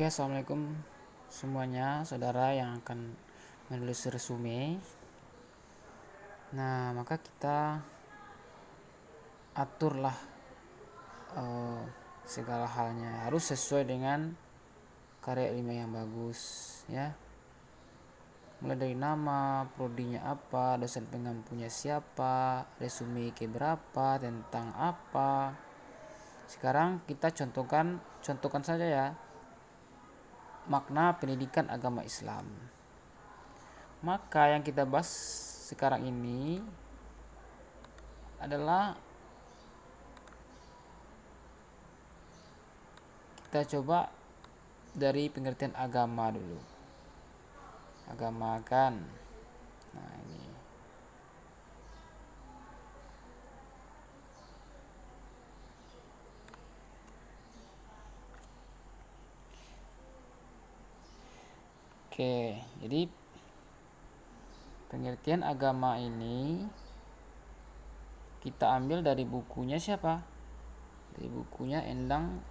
Oke, assalamualaikum semuanya, saudara yang akan menulis resume. Nah, maka kita aturlah segala halnya harus sesuai dengan karya ilmiah yang bagus, ya. Mulai dari nama, prodinya apa, dosen pengampunya siapa, resume ke berapa, tentang apa. Sekarang kita contohkan saja ya, makna pendidikan agama Islam. Maka yang kita bahas sekarang ini adalah kita coba dari pengertian agama dulu. Agama kan. Nah, ini. Oke, jadi pengertian agama ini kita ambil dari bukunya siapa? Dari bukunya Endang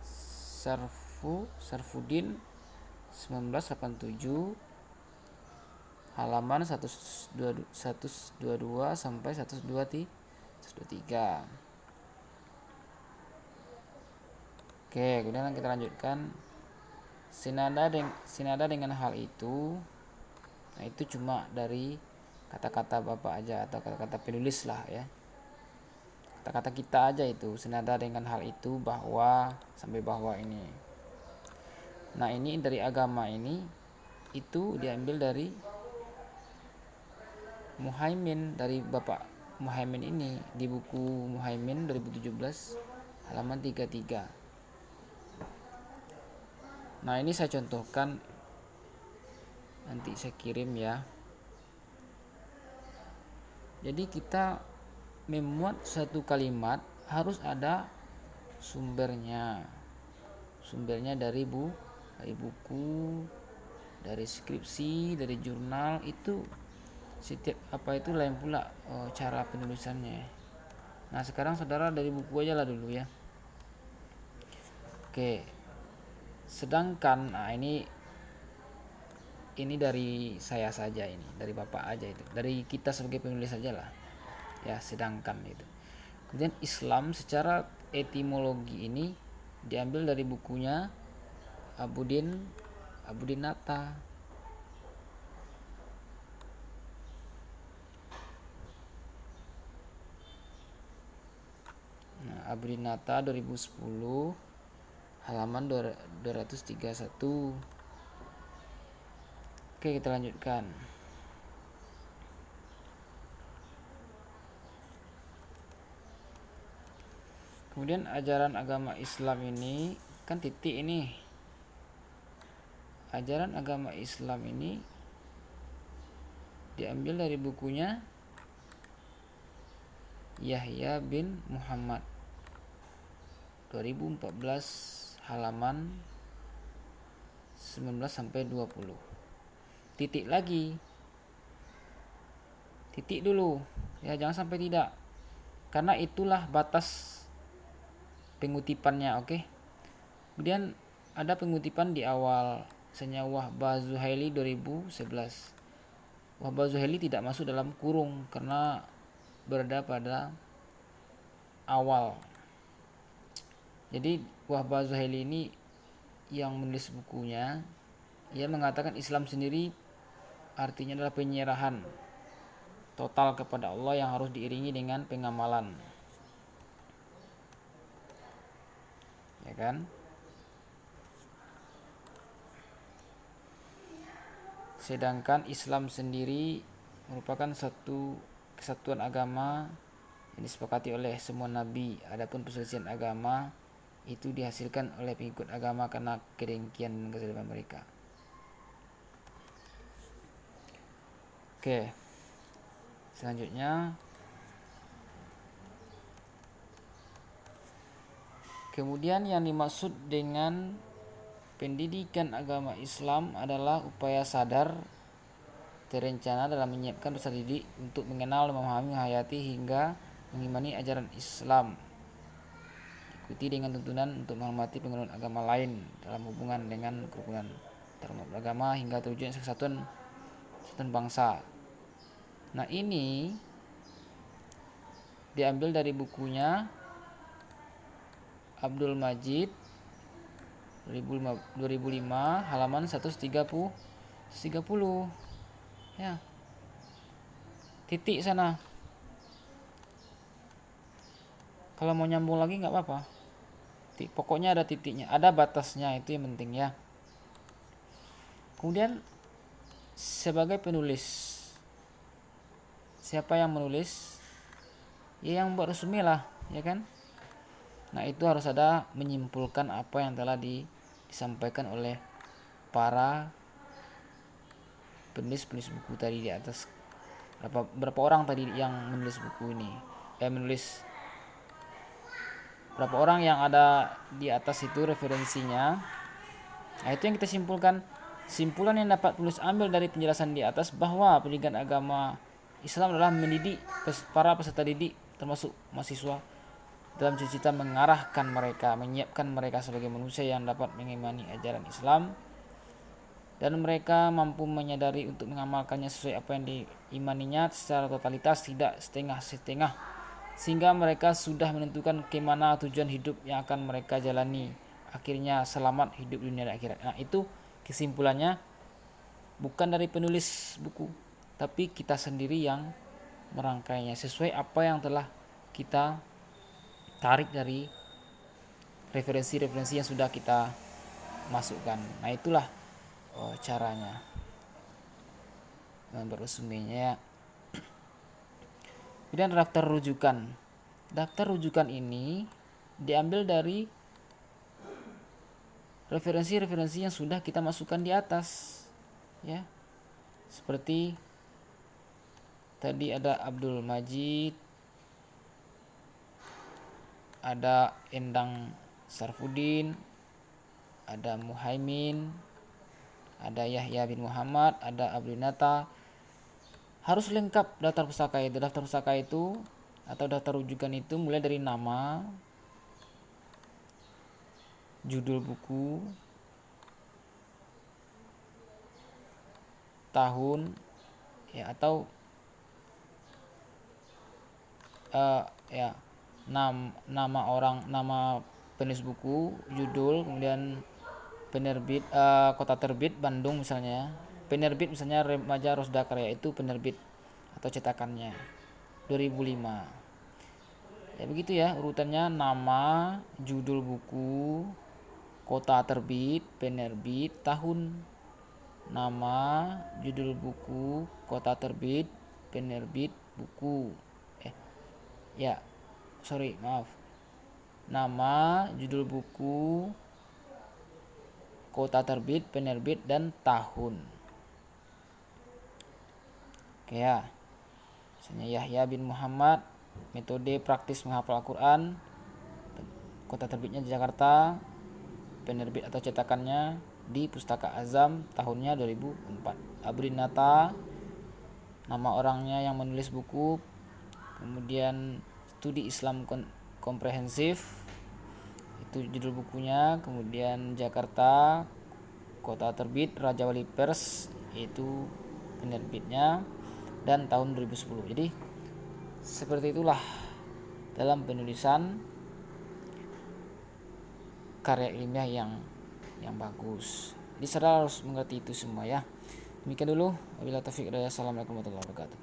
Sarfuddin 1987 halaman 122 sampai 123. Oke, kemudian kita lanjutkan. Senada dengan hal itu, nah itu cuma dari kata-kata Bapak aja atau kata-kata penulis lah ya. Kata-kata kita aja itu senada dengan hal itu bahwa sampai bahwa ini. Nah, ini dari agama ini itu diambil dari Muhaimin, dari Bapak Muhaimin ini di buku Muhaimin 2017 halaman 33. Nah, ini saya contohkan, nanti saya kirim ya. Jadi kita memuat satu kalimat harus ada sumbernya. Sumbernya dari buku, dari skripsi, dari jurnal, itu setiap apa itu lain pula cara penulisannya. Nah, sekarang saudara dari buku aja lah dulu ya. Oke. Sedangkan ini dari saya saja, ini dari Bapak aja, itu dari kita sebagai penulis saja lah ya, sedangkan itu. Kemudian Islam secara etimologi ini diambil dari bukunya Abudin Nata. Nah, Abudin Nata 2010 halaman 231. Oke, kita lanjutkan. Kemudian ajaran agama Islam ini kan titik ini. Ajaran agama Islam ini diambil dari bukunya Yahya bin Muhammad 2014 halaman 19 sampai 20. Titik lagi. Titik dulu. Ya, jangan sampai tidak. Karena itulah batas pengutipannya, oke? Kemudian ada pengutipan di awal, misalnya Wahbah Zuhaili 2011. Wahbah Zuhaili tidak masuk dalam kurung karena berada pada awal. Jadi Wahbah Zuhaili ini yang menulis bukunya, ia mengatakan Islam sendiri artinya adalah penyerahan total kepada Allah yang harus diiringi dengan pengamalan. Ya kan? Sedangkan Islam sendiri merupakan satu kesatuan agama yang disepakati oleh semua nabi. Adapun perselisihan agama itu dihasilkan oleh pengikut agama karena kedengkian dan kezaliman mereka. Oke. Selanjutnya, kemudian yang dimaksud dengan pendidikan agama Islam adalah upaya sadar terencana dalam menyiapkan peserta didik untuk mengenal, memahami, menghayati hingga mengimani ajaran Islam. diikuti dengan tuntunan untuk menghormati penganut agama lain dalam hubungan dengan kerukunan antarumat beragama hingga terwujudnya kesatuan bangsa. Nah, ini diambil dari bukunya Abdul Majid 2005 halaman 130 ya. Titik sana. Kalau mau nyambung lagi nggak apa-apa. Pokoknya ada titiknya, ada batasnya, itu yang penting ya. Kemudian sebagai penulis, siapa yang menulis? Ya yang buat resume lah, ya kan? Nah, itu harus ada menyimpulkan apa yang telah disampaikan oleh para penulis buku tadi di atas. Berapa orang tadi yang menulis buku ini? Berapa orang yang ada di atas itu referensinya. Nah, itu yang kita simpulkan. Simpulan yang dapat penulis ambil dari penjelasan di atas bahwa pendidikan agama Islam adalah mendidik para peserta didik termasuk mahasiswa dalam cita-cita mengarahkan mereka, menyiapkan mereka sebagai manusia yang dapat mengimani ajaran Islam dan mereka mampu menyadari untuk mengamalkannya sesuai apa yang diimaninya secara totalitas, tidak setengah-setengah, sehingga mereka sudah menentukan kemana tujuan hidup yang akan mereka jalani, akhirnya selamat hidup dunia dan akhirat. Nah, itu kesimpulannya bukan dari penulis buku, tapi kita sendiri yang merangkainya sesuai apa yang telah kita tarik dari referensi-referensi yang sudah kita masukkan. Nah, itulah caranya beresumenya ya. Kemudian daftar rujukan. Daftar rujukan ini diambil dari referensi-referensi yang sudah kita masukkan di atas ya. Seperti tadi ada Abdul Majid, ada Endang Sarfuddin, ada Muhaimin, ada Yahya bin Muhammad, ada Abdinata. Harus lengkap daftar pustaka itu. Daftar pustaka itu atau daftar rujukan itu mulai dari nama, judul buku, tahun ya, atau nama penulis buku, judul, kemudian penerbit, kota terbit Bandung misalnya, penerbit misalnya Remaja Rosda Karya, itu penerbit atau cetakannya 2005 ya. Begitu ya urutannya: nama, judul buku, kota terbit, penerbit, tahun. Nama, judul buku, kota terbit, penerbit buku. Nama, judul buku, kota terbit, penerbit, dan tahun. Oke ya. Misalnya Yahya bin Muhammad, metode praktis menghafal Al-Quran, kota terbitnya di Jakarta, penerbit atau cetakannya di Pustaka Azam, tahunnya 2004. Abrinata, nama orangnya yang menulis buku, kemudian studi Islam komprehensif, itu judul bukunya, kemudian Jakarta, kota terbit Raja Wali Pers, itu penerbitnya, dan tahun 2010. Jadi seperti itulah dalam penulisan karya ilmiah yang bagus. Jadi saudara harus mengerti itu semua ya. Demikian dulu. Wabillahi taufiq. Assalamualaikum warahmatullahi wabarakatuh.